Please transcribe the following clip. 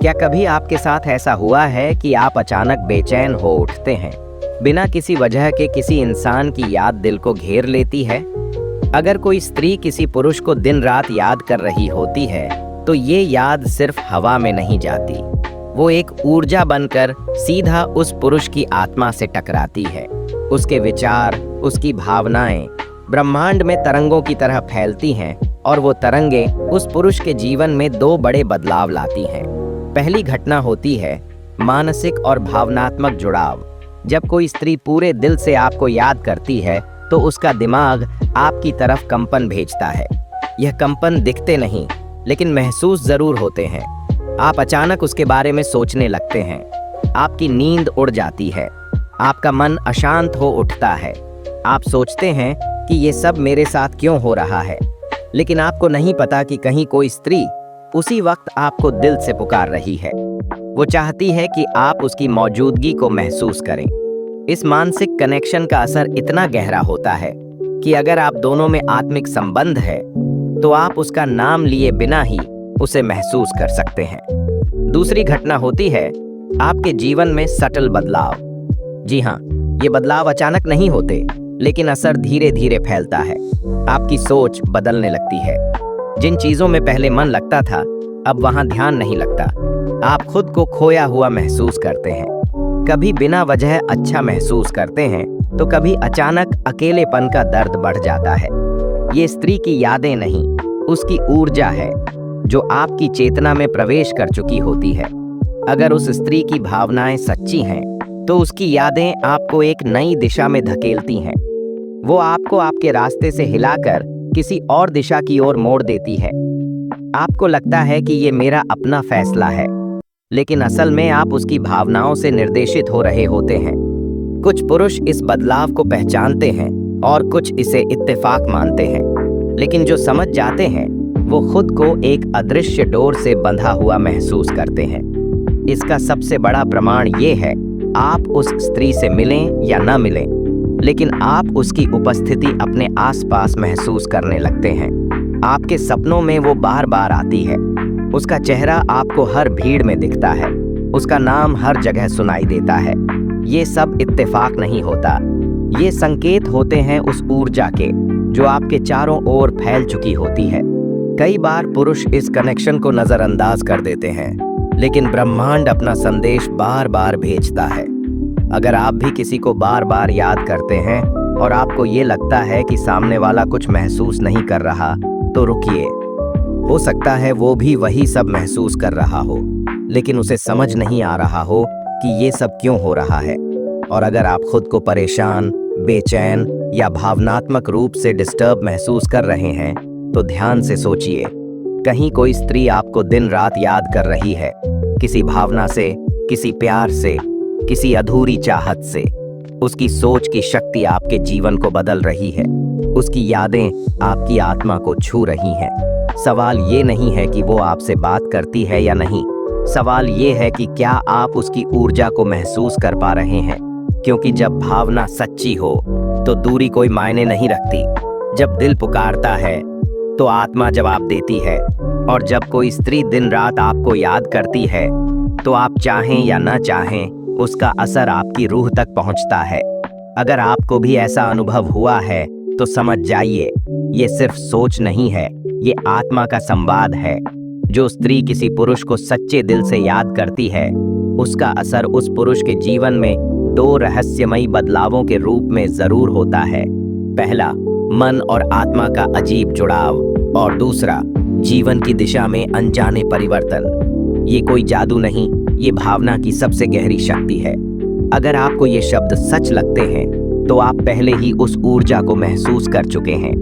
क्या कभी आपके साथ ऐसा हुआ है कि आप अचानक बेचैन हो उठते हैं, बिना किसी वजह के किसी इंसान की याद दिल को घेर लेती है? अगर कोई स्त्री किसी पुरुष को दिन रात याद कर रही होती है, तो ये याद सिर्फ हवा में नहीं जाती, वो एक ऊर्जा बनकर सीधा उस पुरुष की आत्मा से टकराती है। उसके विचार, उसकी भावनाएं ब्रह्मांड में तरंगों की तरह फैलती हैं और वो तरंगें उस पुरुष के जीवन में दो बड़े बदलाव लाती हैं। पहली घटना होती है मानसिक और भावनात्मक जुड़ाव। जब कोई स्त्री पूरे दिल से आपको याद करती है, तो उसका दिमाग आपकी तरफ कंपन भेजता है। यह कंपन दिखते नहीं, लेकिन महसूस जरूर होते हैं। आप अचानक उसके बारे में सोचने लगते हैं, आपकी नींद उड़ जाती है, आपका मन अशांत हो उठता है। आप सोचते हैं कि ये सब मेरे साथ क्यों हो रहा है, लेकिन आपको नहीं पता कि कहीं कोई स्त्री उसी वक्त आपको दिल से पुकार रही है। वो चाहती है कि आप उसकी मौजूदगी को महसूस करें। इस मानसिक कनेक्शन का असर इतना गहरा होता है कि अगर आप दोनों में आत्मिक संबंध है, तो आप उसका नाम लिए बिना ही उसे महसूस कर सकते हैं। दूसरी घटना होती है आपके जीवन में सटल बदलाव। जी हाँ, ये बदलाव अचानक नहीं होते, लेकिन असर धीरे धीरे फैलता है। आपकी सोच बदलने लगती है। जिन चीजों में पहले मन लगता था, अब वहां ध्यान नहीं लगता। आप खुद को खोया हुआ महसूस करते हैं। कभी बिना वजह अच्छा महसूस करते हैं, तो कभी अचानक अकेलेपन का दर्द बढ़ जाता है। ये स्त्री की यादें नहीं, उसकी ऊर्जा है जो आपकी चेतना में प्रवेश कर चुकी होती है। अगर उस स्त्री की भावनाएं सच्ची हैं, तो उसकी यादें आपको एक नई दिशा में धकेलती हैं। वो आपको आपके रास्ते से हिलाकर किसी और दिशा की ओर मोड़ देती है। आपको लगता है कि ये मेरा अपना फैसला है, लेकिन असल में आप उसकी भावनाओं से निर्देशित हो रहे होते हैं। कुछ पुरुष इस बदलाव को पहचानते हैं और कुछ इसे इत्तेफाक मानते हैं, लेकिन जो समझ जाते हैं वो खुद को एक अदृश्य डोर से बंधा हुआ महसूस करते हैं। इसका सबसे बड़ा प्रमाण ये है, आप उस स्त्री से मिलें या न मिलें, लेकिन आप उसकी उपस्थिति अपने आसपास महसूस करने लगते हैं। आपके सपनों में वो बार बार आती है। उसका चेहरा आपको हर भीड़ में दिखता है, उसका नाम हर जगह सुनाई देता है। ये सब इत्तेफाक नहीं होता, ये संकेत होते हैं उस ऊर्जा के जो आपके चारों ओर फैल चुकी होती है। कई बार पुरुष इस कनेक्शन को नजरअंदाज कर देते हैं, लेकिन ब्रह्मांड अपना संदेश बार बार भेजता है। अगर आप भी किसी को बार बार याद करते हैं और आपको ये लगता है कि सामने वाला कुछ महसूस नहीं कर रहा, तो रुकिए। हो सकता है वो भी वही सब महसूस कर रहा हो, लेकिन उसे समझ नहीं आ रहा हो कि ये सब क्यों हो रहा है। और अगर आप खुद को परेशान, बेचैन या भावनात्मक रूप से डिस्टर्ब महसूस कर रहे हैं, तो ध्यान से सोचिए। कहीं कोई स्त्री आपको दिन रात याद कर रही है, किसी भावना से, किसी प्यार से, किसी अधूरी चाहत से। उसकी सोच की शक्ति आपके जीवन को बदल रही है। उसकी यादें आपकी आत्मा को छू रही हैं। सवाल ये नहीं है कि वो आपसे बात करती है या नहीं, सवाल ये है कि क्या आप उसकी ऊर्जा को महसूस कर पा रहे हैं। क्योंकि जब भावना सच्ची हो, तो दूरी कोई मायने नहीं रखती। जब दिल पुकारता है, तो आत्मा जवाब देती है। और जब कोई स्त्री दिन रात आपको याद करती है, तो आप चाहें या न चाहें, उसका असर आपकी रूह तक पहुंचता है। अगर आपको भी ऐसा अनुभव हुआ है, तो समझ जाइए, ये सिर्फ सोच नहीं है, ये आत्मा का संवाद है। जो स्त्री किसी पुरुष को सच्चे दिल से याद करती है, उसका असर उस पुरुष के जीवन में दो रहस्यमयी बदलावों के रूप में जरूर होता है। पहला, मन और आत्मा का अजीब जुड़ाव, और दूसरा, जीवन की दिशा में अनजाने परिवर्तन। ये कोई जादू नहीं, ये भावना की सबसे गहरी शक्ति है। अगर आपको ये शब्द सच लगते हैं, तो आप पहले ही उस ऊर्जा को महसूस कर चुके हैं।